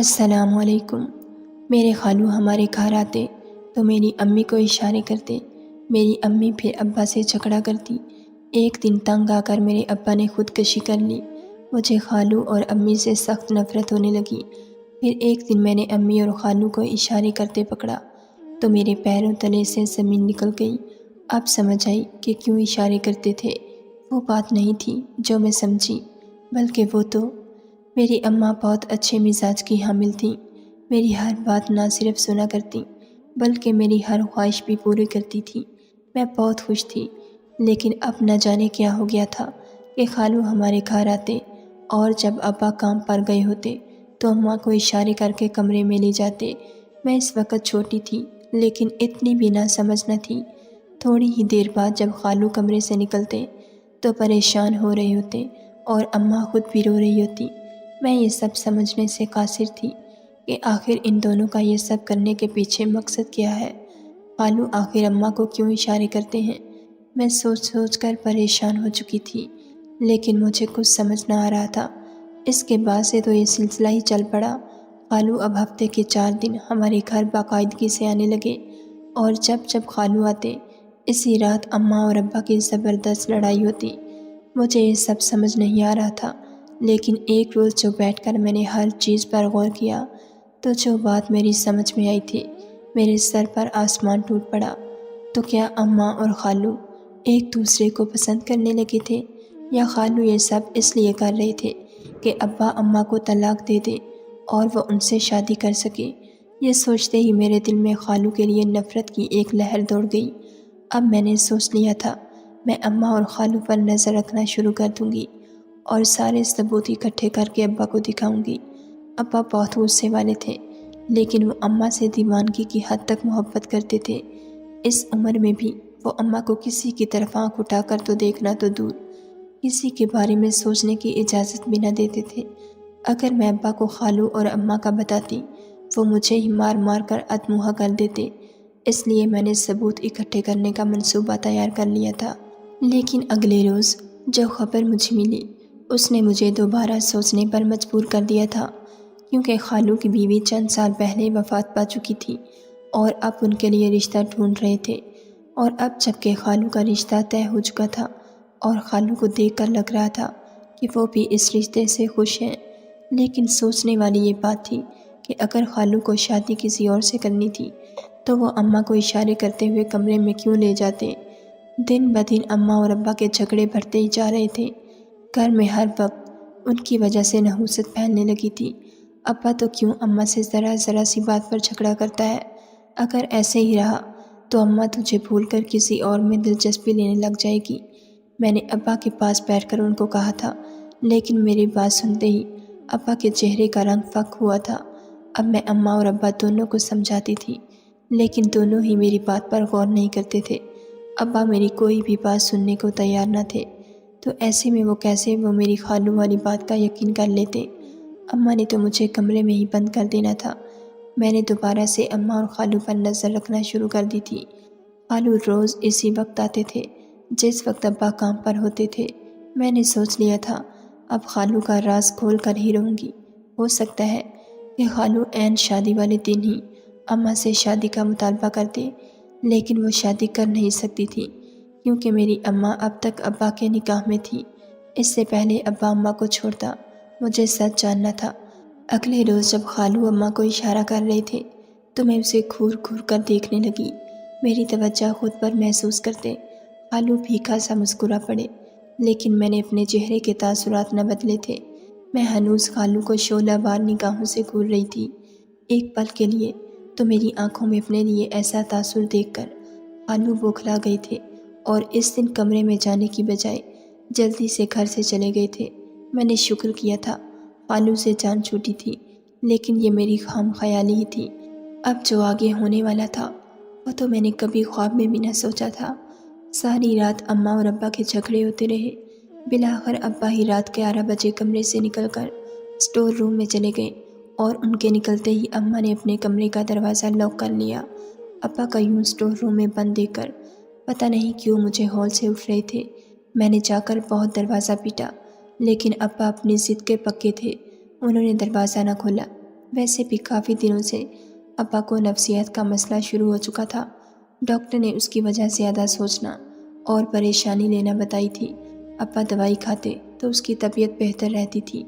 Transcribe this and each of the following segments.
السلام علیکم۔ میرے خالو ہمارے گھر آتے تو میری امی کو اشارے کرتے، میری امی پھر ابا سے جھگڑا کرتی۔ ایک دن تنگ آ کر میرے ابا نے خودکشی کر لی۔ مجھے خالو اور امی سے سخت نفرت ہونے لگی۔ پھر ایک دن میں نے امی اور خالو کو اشارے کرتے پکڑا تو میرے پیروں تلے سے زمین نکل گئی۔ اب سمجھ آئی کہ کیوں اشارے کرتے تھے۔ وہ بات نہیں تھی جو میں سمجھی، بلکہ وہ تو میری اماں بہت اچھے مزاج کی حامل تھیں۔ میری ہر بات نہ صرف سنا کرتی بلکہ میری ہر خواہش بھی پوری کرتی تھی۔ میں بہت خوش تھی، لیکن اب نہ جانے کیا ہو گیا تھا کہ خالو ہمارے گھر آتے اور جب ابا کام پر گئے ہوتے تو اماں کو اشارے کر کے کمرے میں لے جاتے۔ میں اس وقت چھوٹی تھی لیکن اتنی بھی نہ سمجھ نہ تھی۔ تھوڑی ہی دیر بعد جب خالو کمرے سے نکلتے تو پریشان ہو رہے ہوتے اور اماں خود بھی رو رہی ہوتی۔ میں یہ سب سمجھنے سے قاصر تھی کہ آخر ان دونوں کا یہ سب کرنے کے پیچھے مقصد کیا ہے۔ خالو آخر اماں کو کیوں اشارے کرتے ہیں؟ میں سوچ سوچ کر پریشان ہو چکی تھی، لیکن مجھے کچھ سمجھ نہ آ رہا تھا۔ اس کے بعد سے تو یہ سلسلہ ہی چل پڑا۔ خالو اب ہفتے کے 4 دن ہمارے گھر باقاعدگی سے آنے لگے، اور جب خالو آتے اسی رات اماں اور ابا کی زبردست لڑائی ہوتی۔ مجھے یہ سب سمجھ نہیں آ رہا تھا، لیکن ایک روز جو بیٹھ کر میں نے ہر چیز پر غور کیا تو جو بات میری سمجھ میں آئی تھی، میرے سر پر آسمان ٹوٹ پڑا۔ تو کیا اماں اور خالو ایک دوسرے کو پسند کرنے لگے تھے، یا خالو یہ سب اس لیے کر رہے تھے کہ ابا اماں کو طلاق دے دے اور وہ ان سے شادی کر سکے؟ یہ سوچتے ہی میرے دل میں خالو کے لیے نفرت کی ایک لہر دوڑ گئی۔ اب میں نے سوچ لیا تھا میں اماں اور خالو پر نظر رکھنا شروع کر دوں گی اور سارے ثبوت اکٹھے کر کے ابا کو دکھاؤں گی۔ ابا بہت غصے والے تھے، لیکن وہ اماں سے دیوانگی کی حد تک محبت کرتے تھے۔ اس عمر میں بھی وہ اماں کو کسی کی طرف آنکھ اٹھا کر تو دیکھنا تو دور، کسی کے بارے میں سوچنے کی اجازت بھی نہ دیتے تھے۔ اگر میں ابا کو خالو اور اماں کا بتاتی، وہ مجھے ہی مار مار کر ادموہا کر دیتے۔ اس لیے میں نے ثبوت اکٹھے کرنے کا منصوبہ تیار کر لیا تھا۔ لیکن اگلے روز جو خبر مجھے ملی اس نے مجھے دوبارہ سوچنے پر مجبور کر دیا تھا، کیونکہ خالو کی بیوی چند سال پہلے وفات پا چکی تھی اور اب ان کے لیے رشتہ ڈھونڈ رہے تھے۔ اور اب جب کہ خالو کا رشتہ طے ہو چکا تھا اور خالو کو دیکھ کر لگ رہا تھا کہ وہ بھی اس رشتے سے خوش ہیں، لیکن سوچنے والی یہ بات تھی کہ اگر خالو کو شادی کسی اور سے کرنی تھی تو وہ اماں کو اشارے کرتے ہوئے کمرے میں کیوں لے جاتے؟ دن بدن اماں اور ابا کے جھگڑے بڑھتے ہی جا رہے تھے۔ گھر میں ہر وقت ان کی وجہ سے نحوست پھیلنے لگی تھی۔ ابا تو کیوں اماں سے ذرا سی بات پر جھگڑا کرتا ہے؟ اگر ایسے ہی رہا تو اماں تجھے بھول کر کسی اور میں دلچسپی لینے لگ جائے گی۔ میں نے ابا کے پاس بیٹھ کر ان کو کہا تھا، لیکن میری بات سنتے ہی ابا کے چہرے کا رنگ فک ہوا تھا۔ اب میں اماں اور ابا دونوں کو سمجھاتی تھی، لیکن دونوں ہی میری بات پر غور نہیں کرتے تھے۔ ابا میری کوئی بھی بات سننے کو تیار نہ تھے، تو ایسے میں وہ کیسے میری خالو والی بات کا یقین کر لیتے؟ اماں نے تو مجھے کمرے میں ہی بند کر دینا تھا۔ میں نے دوبارہ سے اماں اور خالو پر نظر رکھنا شروع کر دی تھی۔ خالو روز اسی وقت آتے تھے جس وقت ابا کام پر ہوتے تھے۔ میں نے سوچ لیا تھا اب خالو کا راز کھول کر ہی رہوں گی۔ ہو سکتا ہے کہ خالو عین شادی والے دن ہی اماں سے شادی کا مطالبہ کرتے، لیکن وہ شادی کر نہیں سکتی تھی کیونکہ میری اماں اب تک ابا کے نکاح میں تھی۔ اس سے پہلے ابا اماں کو چھوڑتا مجھے سچ جاننا تھا۔ اگلے روز جب خالو اماں کو اشارہ کر رہے تھے تو میں اسے گھور گھور کر دیکھنے لگی، میری توجہ خود پر محسوس کرتے۔ خالو پھیکا سا مسکرا پڑے، لیکن میں نے اپنے چہرے کے تاثرات نہ بدلے تھے۔ میں ہنوز خالو کو شعلہ وار نگاہوں سے گھور رہی تھی۔ ایک پل کے لیے تو میری آنکھوں میں اپنے لیے ایسا تاثر دیکھ کر خالو بوکھلا گئے تھے اور اس دن کمرے میں جانے کی بجائے جلدی سے گھر سے چلے گئے تھے۔ میں نے شکر کیا تھا خالو سے جان چھوٹی تھی، لیکن یہ میری خام خیالی ہی تھی۔ اب جو آگے ہونے والا تھا وہ تو میں نے کبھی خواب میں بھی نہ سوچا تھا۔ ساری رات اماں اور ابا کے جھگڑے ہوتے رہے۔ بالآخر ابا ہی رات کے 11 بجے کمرے سے نکل کر اسٹور روم میں چلے گئے اور ان کے نکلتے ہی اماں نے اپنے کمرے کا دروازہ لاک کر لیا۔ ابا کا یوں اسٹور روم میں بند دیکھ کر پتہ نہیں کیوں مجھے ہول سے اٹھ رہے تھے۔ میں نے جا کر بہت دروازہ پیٹا، لیکن ابا اپنی ضد کے پکے تھے، انہوں نے دروازہ نہ کھولا۔ ویسے بھی کافی دنوں سے ابا کو نفسیات کا مسئلہ شروع ہو چکا تھا۔ ڈاکٹر نے اس کی وجہ زیادہ سوچنا اور پریشانی لینا بتائی تھی۔ ابا دوائی کھاتے تو اس کی طبیعت بہتر رہتی تھی۔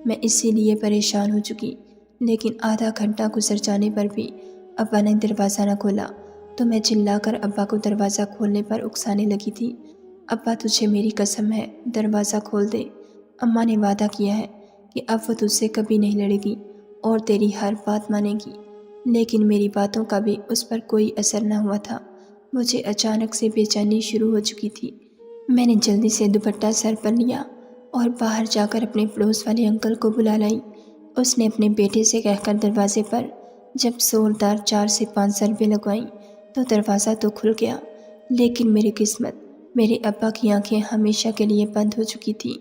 میں اسی لیے پریشان ہو چکی، لیکن آدھا گھنٹہ گزر جانے پر بھی ابا نے دروازہ نہ کھولا تو میں چلا کر ابا کو دروازہ کھولنے پر اکسانے لگی تھی۔ ابا تجھے میری قسم ہے دروازہ کھول دے، اماں نے وعدہ کیا ہے کہ اب وہ تجھ سے کبھی نہیں لڑے گی اور تیری ہر بات مانے گی۔ لیکن میری باتوں کا بھی اس پر کوئی اثر نہ ہوا تھا۔ مجھے اچانک سے بے چینی شروع ہو چکی تھی۔ میں نے جلدی سے دوپٹہ سر پر لیا اور باہر جا کر اپنے پڑوس والے انکل کو بلا لائی۔ اس نے اپنے بیٹے سے کہہ کر دروازے پر جب زوردار 4 سے 5 ضربیں لگوائیں تو دروازہ تو کھل گیا، لیکن میری قسمت، میرے ابا کی آنکھیں ہمیشہ کے لیے بند ہو چکی تھیں۔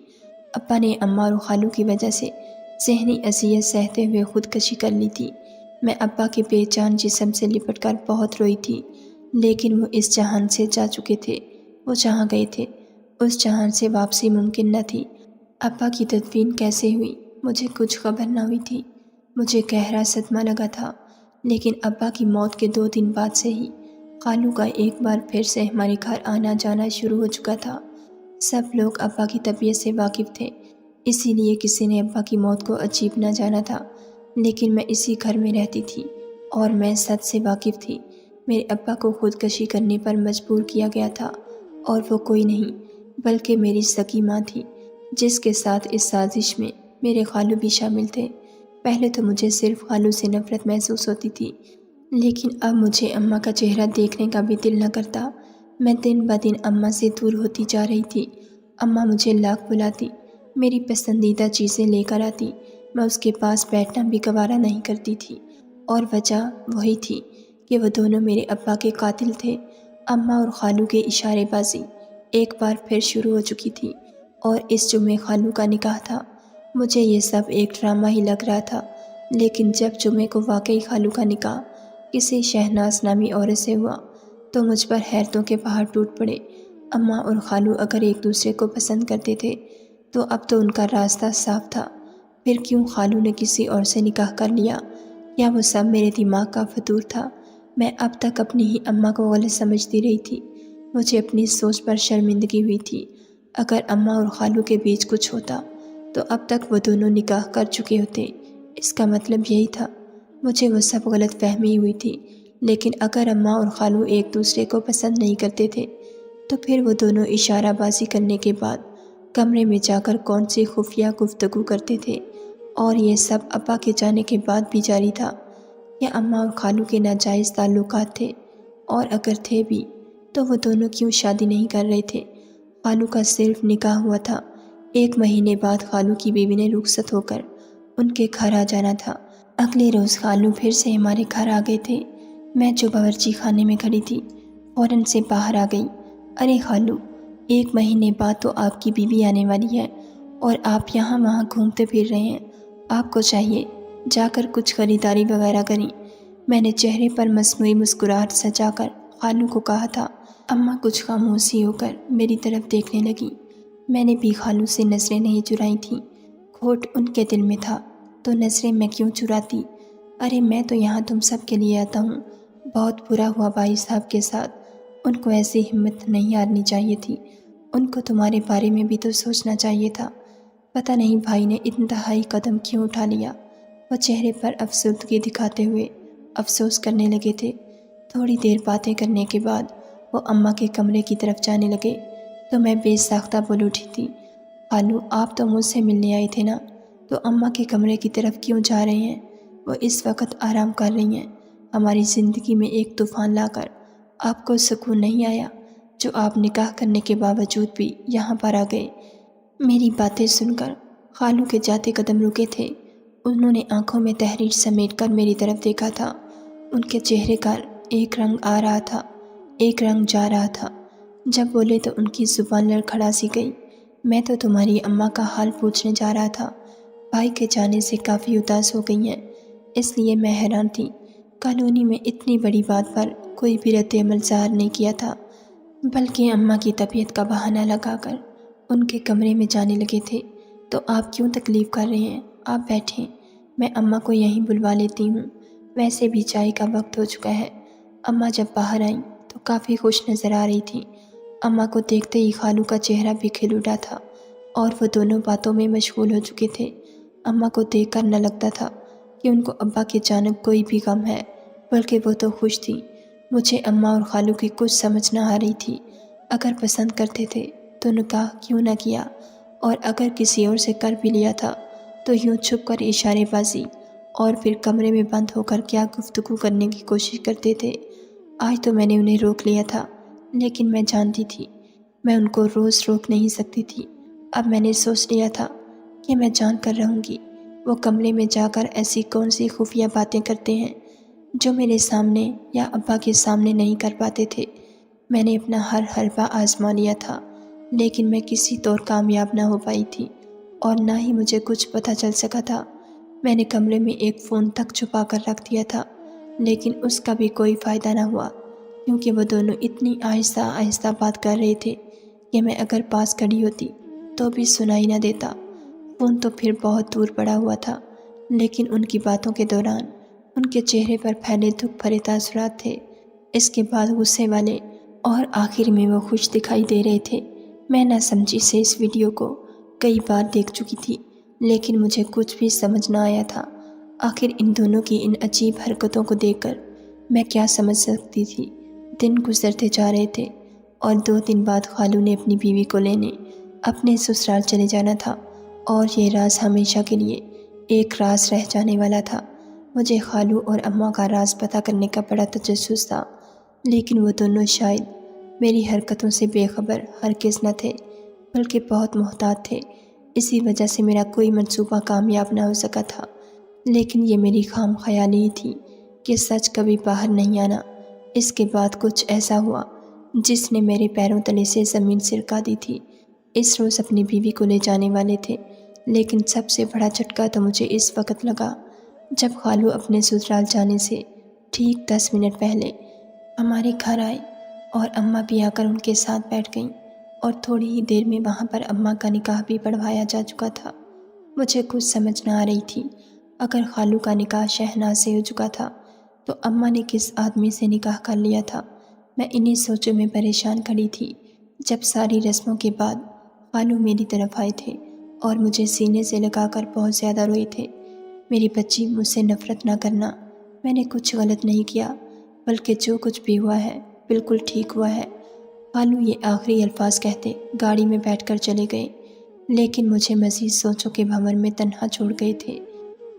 ابا نے اماں اور خالو کی وجہ سے ذہنی اذیت سہتے ہوئے خودکشی کر لی تھی۔ میں ابا کے بے جان جسم سے لپٹ کر بہت روئی تھی، لیکن وہ اس جہان سے جا چکے تھے۔ وہ جہاں گئے تھے اس جہان سے واپسی ممکن نہ تھی۔ ابا کی تدفین کیسے ہوئی مجھے کچھ خبر نہ ہوئی تھی۔ مجھے گہرا صدمہ لگا تھا، لیکن ابا کی موت کے 2 دن بعد سے ہی خالو کا ایک بار پھر سے ہمارے گھر آنا جانا شروع ہو چکا تھا۔ سب لوگ ابا کی طبیعت سے واقف تھے، اسی لیے کسی نے ابا کی موت کو عجیب نہ جانا تھا۔ لیکن میں اسی گھر میں رہتی تھی اور میں سچ سے واقف تھی۔ میرے ابا کو خودکشی کرنے پر مجبور کیا گیا تھا، اور وہ کوئی نہیں بلکہ میری سکی ماں تھی، جس کے ساتھ اس سازش میں میرے خالو بھی شامل تھے۔ پہلے تو مجھے صرف خالو سے نفرت محسوس ہوتی تھی، لیکن اب مجھے اماں کا چہرہ دیکھنے کا بھی دل نہ کرتا۔ میں دن بدن اماں سے دور ہوتی جا رہی تھی۔ اماں مجھے لاکھ بلاتی، میری پسندیدہ چیزیں لے کر آتی، میں اس کے پاس بیٹھنا بھی گوارا نہیں کرتی تھی، اور وجہ وہی تھی کہ وہ دونوں میرے ابا کے قاتل تھے۔ اماں اور خالو کے اشارے بازی ایک بار پھر شروع ہو چکی تھی، اور اس جمعے خالو کا نکاح تھا۔ مجھے یہ سب ایک ڈرامہ ہی لگ رہا تھا، لیکن جب جمعے کو واقعی خالو کا نکاح کسی شہناز نامی عورت سے ہوا تو مجھ پر حیرتوں کے پہاڑ ٹوٹ پڑے۔ اماں اور خالو اگر ایک دوسرے کو پسند کرتے تھے تو اب تو ان کا راستہ صاف تھا، پھر کیوں خالو نے کسی اور سے نکاح کر لیا؟ یا وہ سب میرے دماغ کا فطور تھا؟ میں اب تک اپنی ہی اماں کو غلط سمجھتی رہی تھی۔ مجھے اپنی سوچ پر شرمندگی ہوئی تھی۔ اگر اماں اور خالو کے بیچ کچھ ہوتا تو اب تک وہ دونوں نکاح کر چکے ہوتے۔ اس کا مطلب یہی تھا۔ مجھے وہ سب غلط فہمی ہوئی تھی، لیکن اگر اماں اور خالو ایک دوسرے کو پسند نہیں کرتے تھے تو پھر وہ دونوں اشارہ بازی کرنے کے بعد کمرے میں جا کر کون سی خفیہ گفتگو کرتے تھے، اور یہ سب ابا کے جانے کے بعد بھی جاری تھا؟ یا اماں اور خالو کے ناجائز تعلقات تھے؟ اور اگر تھے بھی تو وہ دونوں کیوں شادی نہیں کر رہے تھے؟ خالو کا صرف نکاح ہوا تھا، 1 مہینے بعد خالو کی بیوی نے رخصت ہو کر ان کے گھر آ جانا تھا۔ اگلے روز خالو پھر سے ہمارے گھر آ گئے تھے۔ میں جو باورچی خانے میں کھڑی تھی فوراً سے باہر آ گئی۔ ارے خالو، 1 مہینے بعد تو آپ کی بیوی آنے والی ہے اور آپ یہاں وہاں گھومتے پھر رہے ہیں۔ آپ کو چاہیے جا کر کچھ خریداری وغیرہ کریں۔ میں نے چہرے پر مصنوعی مسکراہٹ سجا کر خالو کو کہا تھا۔ اماں کچھ خاموشی ہو کر میری طرف دیکھنے لگی۔ میں نے بھی خالو سے نظریں نہیں چرائی تھیں۔ کھوٹ ان کے دل میں تھا تو نظریں میں کیوں چراتی؟ ارے میں تو یہاں تم سب کے لیے آتا ہوں۔ بہت برا ہوا بھائی صاحب کے ساتھ، ان کو ایسی ہمت نہیں ہارنی چاہیے تھی۔ ان کو تمہارے بارے میں بھی تو سوچنا چاہیے تھا۔ پتہ نہیں بھائی نے انتہائی قدم کیوں اٹھا لیا۔ وہ چہرے پر افسردگی دکھاتے ہوئے افسوس کرنے لگے تھے۔ تھوڑی دیر باتیں کرنے کے بعد وہ اماں کے کمرے کی طرف جانے لگے تو میں بے ساختہ بول اٹھی تھی، خالو آپ تو مجھ سے ملنے آئے تھے نا، تو اماں کے کمرے کی طرف کیوں جا رہے ہیں؟ وہ اس وقت آرام کر رہی ہیں۔ ہماری زندگی میں ایک طوفان لا کر آپ کو سکون نہیں آیا جو آپ نکاح کرنے کے باوجود بھی یہاں پر آ گئے؟ میری باتیں سن کر خالو کے جاتے قدم رکے تھے۔ انہوں نے آنکھوں میں تحریر سمیٹ کر میری طرف دیکھا تھا۔ ان کے چہرے کا ایک رنگ آ رہا تھا، ایک رنگ جا رہا تھا۔ جب بولے تو ان کی زبان لڑکھڑا سی گئی۔ میں تو تمہاری اماں کا حال پوچھنے جا رہا تھا، بھائی کے جانے سے کافی اداس ہو گئی ہیں، اس لیے میں حیران تھی۔ کالونی میں اتنی بڑی بات پر کوئی بھی رد عمل ظاہر نہیں کیا تھا، بلکہ اماں کی طبیعت کا بہانہ لگا کر ان کے کمرے میں جانے لگے تھے۔ تو آپ کیوں تکلیف کر رہے ہیں؟ آپ بیٹھیں، میں اماں کو یہیں بلوا لیتی ہوں، ویسے بھی چائے کا وقت ہو چکا ہے۔ اماں جب باہر آئیں تو کافی خوش نظر آ رہی تھیں۔ اماں کو دیکھتے ہی خالو کا چہرہ بھی کھل اٹھا تھا اور وہ دونوں باتوں میں مشغول ہو چکے تھے۔ اماں کو دیکھ کر نہ لگتا تھا کہ ان کو ابا کی جانب کوئی بھی غم ہے، بلکہ وہ تو خوش تھی۔ مجھے اماں اور خالو کی کچھ سمجھ نہ آ رہی تھی۔ اگر پسند کرتے تھے تو نکاح کیوں نہ کیا، اور اگر کسی اور سے کر بھی لیا تھا تو یوں چھپ کر اشارے بازی اور پھر کمرے میں بند ہو کر کیا گفتگو کرنے کی کوشش کرتے تھے۔ آج تو میں نے انہیں روک لیا تھا، لیکن میں جانتی تھی میں ان کو روز روک نہیں سکتی تھی۔ اب میں نے سوچ لیا تھا کہ میں جان کر رہوں گی۔ وہ کمرے میں جا کر ایسی کون سی خفیہ باتیں کرتے ہیں جو میرے سامنے یا ابا کے سامنے نہیں کر پاتے تھے۔ میں نے اپنا ہر حربہ آزما لیا تھا، لیکن میں کسی طور کامیاب نہ ہو پائی تھی، اور نہ ہی مجھے کچھ پتہ چل سکا تھا۔ میں نے کمرے میں ایک فون تک چھپا کر رکھ دیا تھا، لیکن اس کا بھی کوئی فائدہ نہ ہوا، کیونکہ وہ دونوں اتنی آہستہ آہستہ بات کر رہے تھے کہ میں اگر پاس کھڑی ہوتی تو بھی سنائی نہ دیتا۔ فون تو پھر بہت دور پڑا ہوا تھا، لیکن ان کی باتوں کے دوران ان کے چہرے پر پھیلے دکھ بھرے تاثرات تھے۔ اس کے بعد غصے والے، اور آخر میں وہ خوش دکھائی دے رہے تھے۔ میں نہ سمجھی سے اس ویڈیو کو کئی بار دیکھ چکی تھی، لیکن مجھے کچھ بھی سمجھ نہ آیا تھا۔ آخر ان دونوں کی ان عجیب حرکتوں کو دیکھ کر میں کیا سمجھ سکتی تھی۔ دن گزرتے جا رہے تھے، اور 2 دن بعد خالو نے اپنی بیوی کو لینے اپنے سسرال چلے جانا تھا، اور یہ راز ہمیشہ کے لیے ایک راز رہ جانے والا تھا۔ مجھے خالو اور اماں کا راز پتہ کرنے کا بڑا تجسس تھا، لیکن وہ دونوں شاید میری حرکتوں سے بے خبر ہرگز نہ تھے، بلکہ بہت محتاط تھے۔ اسی وجہ سے میرا کوئی منصوبہ کامیاب نہ ہو سکا تھا۔ لیکن یہ میری خام خیالی ہی تھی کہ سچ کبھی باہر نہیں آنا۔ اس کے بعد کچھ ایسا ہوا جس نے میرے پیروں تلے سے زمین سرکا دی تھی۔ اس روز اپنی بیوی کو لے جانے والے تھے، لیکن سب سے بڑا جھٹکا تو مجھے اس وقت لگا جب خالو اپنے سسرال جانے سے ٹھیک 10 منٹ پہلے ہمارے گھر آئے، اور اماں بھی آ کر ان کے ساتھ بیٹھ گئیں، اور تھوڑی ہی دیر میں وہاں پر اماں کا نکاح بھی پڑھوایا جا چکا تھا۔ مجھے کچھ سمجھ نہ آ رہی تھی، اگر خالو کا نکاح شہناز سے ہو چکا تھا تو اماں نے کس آدمی سے نکاح کر لیا تھا۔ میں انہی سوچوں میں پریشان کھڑی تھی جب ساری رسموں کے بعد خالو میری طرف آئے تھے اور مجھے سینے سے لگا کر بہت زیادہ روئے تھے۔ میری بچی، مجھ سے نفرت نہ کرنا، میں نے کچھ غلط نہیں کیا، بلکہ جو کچھ بھی ہوا ہے بالکل ٹھیک ہوا ہے۔ خالو یہ آخری الفاظ کہتے گاڑی میں بیٹھ کر چلے گئے، لیکن مجھے مزید سوچوں کے بھنور میں تنہا چھوڑ گئے تھے۔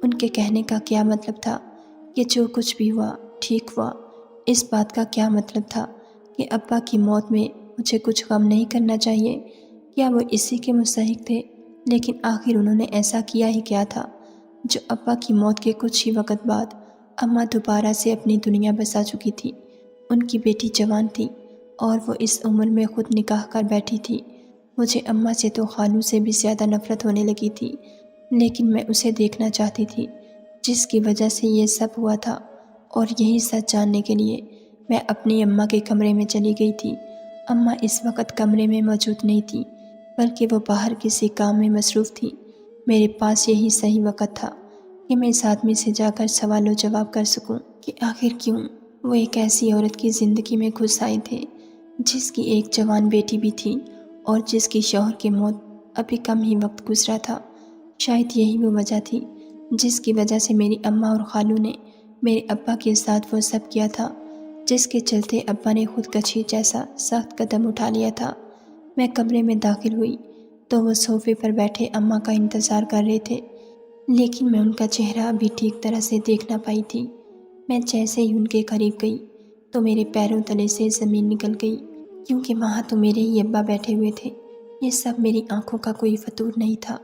ان کے کہنے کا کیا مطلب تھا کہ جو کچھ بھی ہوا ٹھیک ہوا؟ اس بات کا کیا مطلب تھا کہ ابا کی موت میں مجھے کچھ غم نہیں کرنا چاہیے؟ کیا وہ اسی کے مستحق تھے؟ لیکن آخر انہوں نے ایسا کیا ہی کیا تھا جو ابا کی موت کے کچھ ہی وقت بعد اماں دوبارہ سے اپنی دنیا بسا چکی تھی۔ ان کی بیٹی جوان تھی اور وہ اس عمر میں خود نکاح کر بیٹھی تھی۔ مجھے اماں سے تو خالو سے بھی زیادہ نفرت ہونے لگی تھی، لیکن میں اسے دیکھنا چاہتی تھی جس کی وجہ سے یہ سب ہوا تھا، اور یہی سچ جاننے کے لیے میں اپنی اماں کے کمرے میں چلی گئی تھی۔ اماں اس وقت کمرے میں موجود نہیں تھی، بلکہ وہ باہر کسی کام میں مصروف تھی۔ میرے پاس یہی صحیح وقت تھا کہ میں اس آدمی سے جا کر سوال و جواب کر سکوں کہ آخر کیوں وہ ایک ایسی عورت کی زندگی میں گھس آئے تھے جس کی ایک جوان بیٹی بھی تھی اور جس کی شوہر کی موت ابھی کم ہی وقت گزرا تھا۔ شاید یہی وہ وجہ تھی جس کی وجہ سے میری اماں اور خالو نے میرے ابا کے ساتھ وہ سب کیا تھا، جس کے چلتے ابا نے خودکشی جیسا سخت قدم اٹھا لیا تھا۔ میں کمرے میں داخل ہوئی تو وہ صوفے پر بیٹھے اماں کا انتظار کر رہے تھے، لیکن میں ان کا چہرہ ابھی ٹھیک طرح سے دیکھ نہ پائی تھی۔ میں جیسے ہی ان کے قریب گئی تو میرے پیروں تلے سے زمین نکل گئی، کیونکہ وہاں تو میرے ہی ابا بیٹھے ہوئے تھے۔ یہ سب میری آنکھوں کا کوئی فطور نہیں تھا،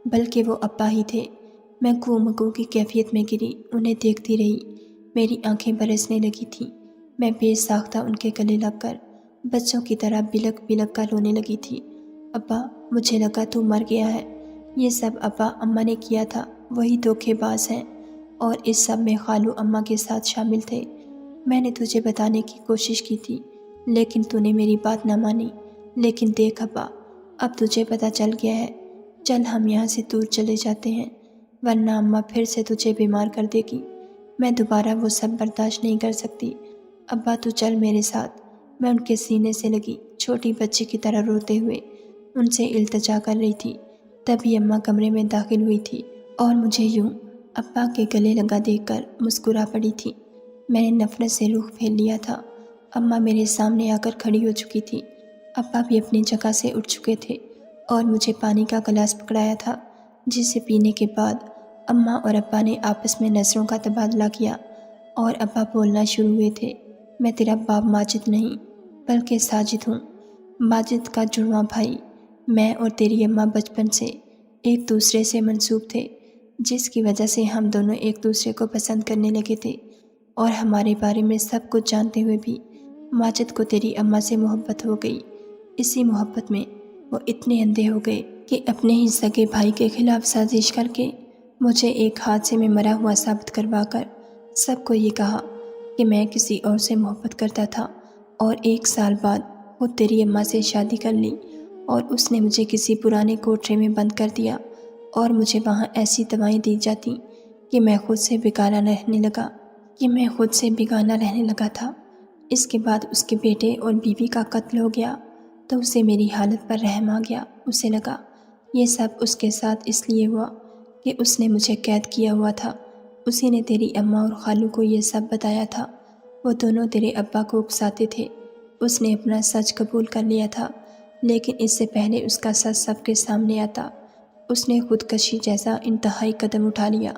بلکہ وہ ابا ہی تھے۔ میں گو مگو کی کیفیت میں گری انہیں دیکھتی رہی۔ میری آنکھیں برسنے لگی تھیں۔ میں بے ساختہ ان کے گلے لگ کر بچوں کی طرح بلک بلک کر رونے لگی تھی۔ ابا، مجھے لگا تو مر گیا ہے۔ یہ سب ابا اماں نے کیا تھا، وہی دھوکے باز ہیں، اور اس سب میں خالو اماں کے ساتھ شامل تھے۔ میں نے تجھے بتانے کی کوشش کی تھی، لیکن تو نے میری بات نہ مانی۔ لیکن دیکھ ابا، اب تجھے پتہ چل گیا ہے، چل ہم یہاں سے دور چلے جاتے ہیں۔ ورنہ اماں پھر سے تجھے بیمار کر دے گی۔ میں دوبارہ وہ سب برداشت نہیں کر سکتی۔ ابا تو چل میرے ساتھ۔ میں ان کے سینے سے لگی چھوٹی بچی کی طرح روتے ہوئے ان سے التجا کر رہی تھی۔ تبھی اماں کمرے میں داخل ہوئی تھی اور مجھے یوں ابا کے گلے لگا دیکھ کر مسکرا پڑی تھی۔ میں نے نفرت سے رخ پھیر لیا تھا۔ اماں میرے سامنے آ کر کھڑی ہو چکی تھی۔ ابا بھی اپنی جگہ سے اٹھ چکے تھے اور مجھے پانی کا گلاس پکڑایا تھا، جسے پینے کے بعد اماں اور ابا نے آپس میں نظروں کا تبادلہ کیا اور ابا بولنا شروع ہوئے تھے۔ میں تیرا باپ ماجد نہیں بلکہ ساجد ہوں، ماجد کا جڑواں بھائی۔ میں اور تیری اماں بچپن سے ایک دوسرے سے منسوب تھے، جس کی وجہ سے ہم دونوں ایک دوسرے کو پسند کرنے لگے تھے، اور ہمارے بارے میں سب کچھ جانتے ہوئے بھی ماجد کو تیری اماں سے محبت ہو گئی۔ اسی محبت میں وہ اتنے اندھے ہو گئے کہ اپنے ہی سگے بھائی کے خلاف سازش کر کے مجھے ایک حادثے میں مرا ہوا ثابت کروا کر سب کو یہ کہا کہ میں کسی اور سے محبت کرتا تھا، اور 1 سال بعد خود تیری اماں سے شادی کر لی، اور اس نے مجھے کسی پرانے کوٹھرے میں بند کر دیا اور مجھے وہاں ایسی دوائیں دی جاتی کہ میں خود سے بیگانہ رہنے لگا تھا۔ اس کے بعد اس کے بیٹے اور بیوی کا قتل ہو گیا تو اسے میری حالت پر رحم آ گیا۔ اسے لگا یہ سب اس کے ساتھ اس لیے ہوا کہ اس نے مجھے قید کیا ہوا تھا۔ اسی نے تیری اماں اور خالو کو یہ سب بتایا تھا۔ وہ دونوں تیرے ابا کو اکساتے تھے۔ اس نے اپنا سچ قبول کر لیا تھا، لیکن اس سے پہلے اس کا سچ سب کے سامنے آتا اس نے خودکشی جیسا انتہائی قدم اٹھا لیا۔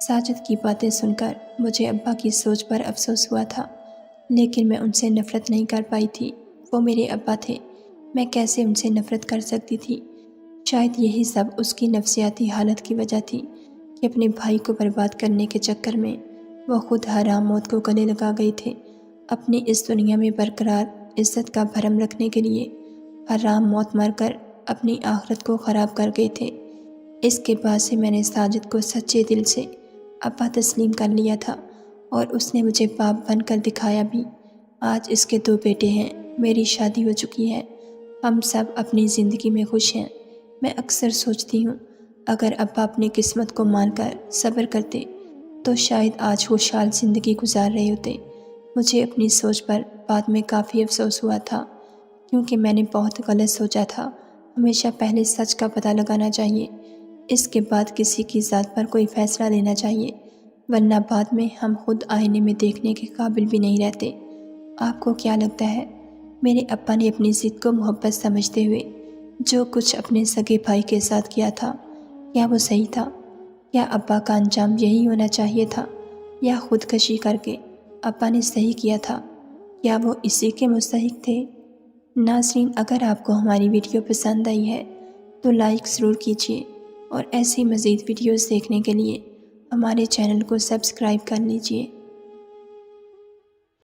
ساجد کی باتیں سن کر مجھے ابا کی سوچ پر افسوس ہوا تھا، لیکن میں ان سے نفرت نہیں کر پائی تھی۔ وہ میرے ابا تھے، میں کیسے ان سے نفرت کر سکتی تھی؟ شاید یہی سب اس کی نفسیاتی حالت کی وجہ تھی کہ اپنے بھائی کو برباد کرنے کے چکر میں وہ خود حرام موت کو گلے لگا گئے تھے۔ اپنی اس دنیا میں برقرار عزت کا بھرم رکھنے کے لیے حرام موت مر کر اپنی آخرت کو خراب کر گئے تھے۔ اس کے بعد سے میں نے ساجد کو سچے دل سے ابا تسلیم کر لیا تھا، اور اس نے مجھے باپ بن کر دکھایا بھی۔ آج اس کے 2 بیٹے ہیں، میری شادی ہو چکی ہے، ہم سب اپنی زندگی میں خوش ہیں۔ میں اکثر سوچتی ہوں اگر ابا اپنی قسمت کو مان کر صبر کرتے تو شاید آج خوشحال زندگی گزار رہے ہوتے۔ مجھے اپنی سوچ پر بعد میں کافی افسوس ہوا تھا، کیونکہ میں نے بہت غلط سوچا تھا۔ ہمیشہ پہلے سچ کا پتہ لگانا چاہیے، اس کے بعد کسی کی ذات پر کوئی فیصلہ لینا چاہیے، ورنہ بعد میں ہم خود آئینے میں دیکھنے کے قابل بھی نہیں رہتے۔ آپ کو کیا لگتا ہے میرے ابا نے اپنی ضد کو محبت سمجھتے ہوئے جو کچھ اپنے سگے بھائی کے ساتھ کیا تھا، کیا وہ صحیح تھا؟ کیا ابا کا انجام یہی ہونا چاہیے تھا، یا خودکشی کر کے ابا نے صحیح کیا تھا؟ کیا وہ اسی کے مستحق تھے؟ ناظرین، اگر آپ کو ہماری ویڈیو پسند آئی ہے تو لائک ضرور کیجیے، اور ایسی مزید ویڈیوز دیکھنے کے لیے ہمارے چینل کو سبسکرائب کر لیجیے۔